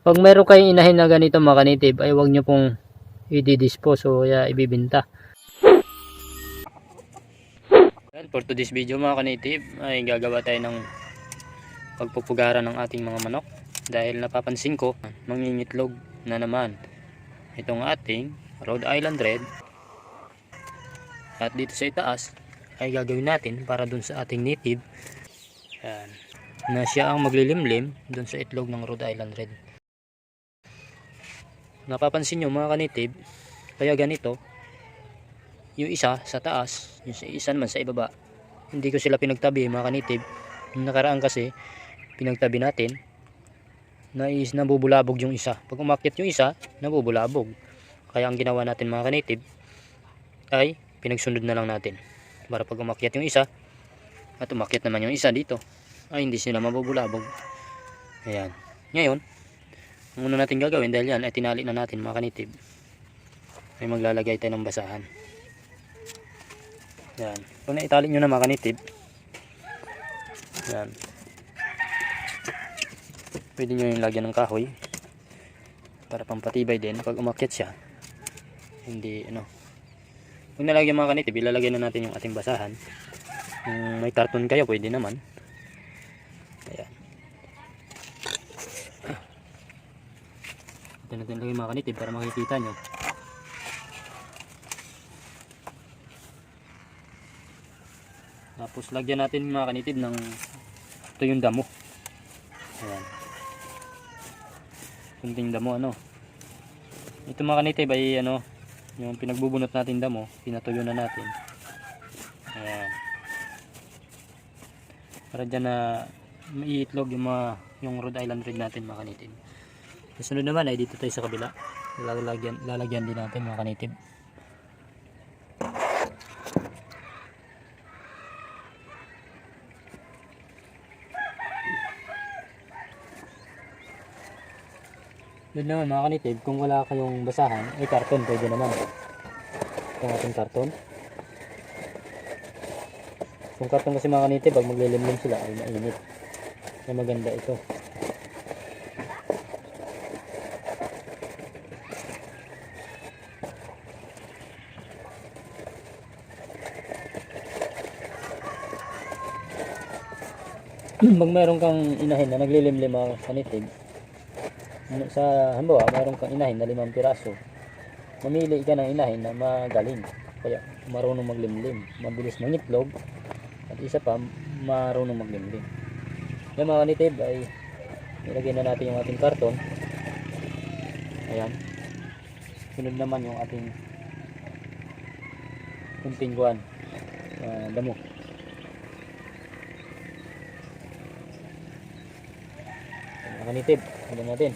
Pag meron kayong inahin na ganito mga kanitib, ay huwag nyo pong i-dispose o ibibinta. Well, for today's video mga kanitib, ay gagawa tayo ng pagpupugaran ng ating mga manok. Dahil napapansin ko, mangingitlog na naman itong ating Rhode Island Red. At dito sa itaas, ay gagawin natin para dun sa ating native. Yan, na siya ang maglilimlim dun sa itlog ng Rhode Island Red. Napapansin nyo mga kanitib, kaya ganito, yung isa sa taas, yung isa naman sa ibaba, hindi ko sila pinagtabi mga kanitib. Yung nakaraan kasi pinagtabi natin na is nabubulabog yung isa. Pag umakyat yung isa, nabubulabog. Kaya ang ginawa natin mga kanitib ay pinagsunod na lang natin para pag umakyat yung isa at umakyat naman yung isa dito ay hindi sila mabubulabog. Ayan. Ngayon, ang una natin gagawin, dahil yan ay tinali na natin mga kanitib, ay maglalagay tayo ng basahan. Yan. Kung naitali nyo na mga kanitib, yan, pwede nyo yung lagyan ng kahoy para pampatibay din pag umakyat siya. Hindi kung nalagyan mga kanitib, ilalagay na natin yung ating basahan. Kung may karton kayo, pwede naman. Ayan. Ito natin lagay mga kanitib para makikita nyo. Tapos lagyan natin mga kanitib ng ito yung damo. Ayan. Kunting damo Ito mga kanitib ay yung pinagbubunot natin damo, pinatuyo na natin. Ayan. Para dyan na maiitlog yung Rhode Island Red natin mga kanitib. Kasunod naman ay dito tayo sa kabila. Lalagyan din natin mga kanitib. Doon naman mga kanitib, kung wala kayong basahan, ay karton pwede naman. Itong ating karton. Yung karton kasi mga kanitib, pag maglilimlim sila ay mainit. Kaya maganda ito. Pag mayroon kang inahin na naglilimlim mga kanitib, sa halimbawa mayroon kang inahin na 5 piraso, mamili ka ng inahin na magaling, kaya marunong maglimlim, mabilis mangitlog, at isa pa marunong maglimlim. Yung mga kanitib ay ilagay na natin yung ating karton. Ayan. Sunod naman yung ating kunting damo. Mga kanitib, ilagay natin.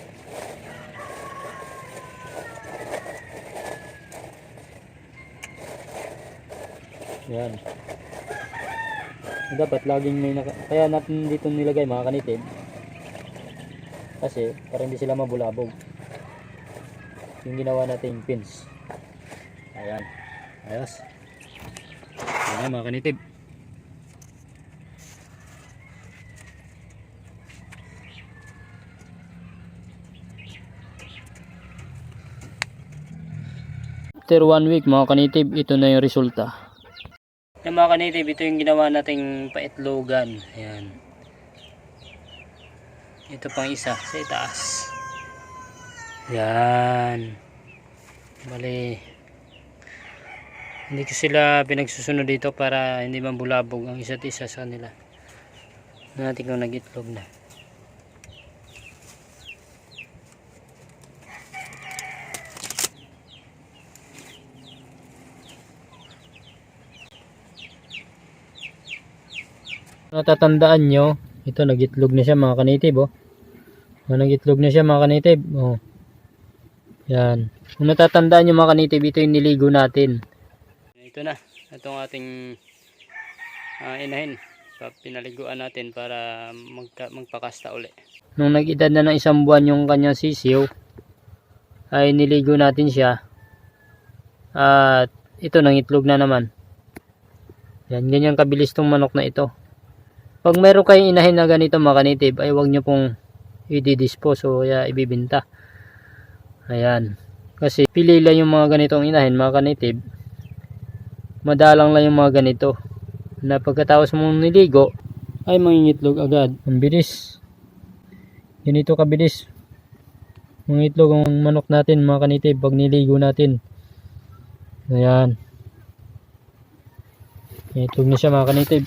Yan. Dapat laging may kaya natin dito nilagay mga kanitib, kasi para hindi sila mabulabog. Yung ginawa natin pins. Ayan. Ayos. Ayan mga kanitib. After 1 week mga kanitib, ito na yung resulta. Yung mga kanitib, ito yung ginawa nating paitlogan. Ayan. Ito pang isa sa itaas. Ayan. Bali, hindi ko sila pinagsusunod dito para hindi mabulabog ang isa't isa sa kanila. Natin kung nag-itlog na. Natatandaan nyo, ito nag-itlog na siya mga kanitib. Nag-itlog na siya mga kanitib. Yan. Kung natatandaan nyo mga kanitib, ito yung niligo natin. Ito na. Itong ating inahin. Pinaliguan natin para magpakasta uli. Nung nag-edad na ng 1 buwan yung kanyang sisiw, ay niligo natin siya. At ito nangitlog na naman. Yan, ganyan kabilis tong manok na ito. Pag meron kayong inahin na ganito mga kanitib, ay huwag nyo pong i-dispose o kaya ibibenta. Ayan. Kasi pili lang yung mga ganitong inahin mga kanitib. Madalang lang yung mga ganito. Na pagkatapos mong niligo ay mangingitlog agad. Ang bilis. Ganito kabilis mangitlog ang manok natin mga kanitib pag niligo natin. Ayan. Itlog na siya mga kanitib.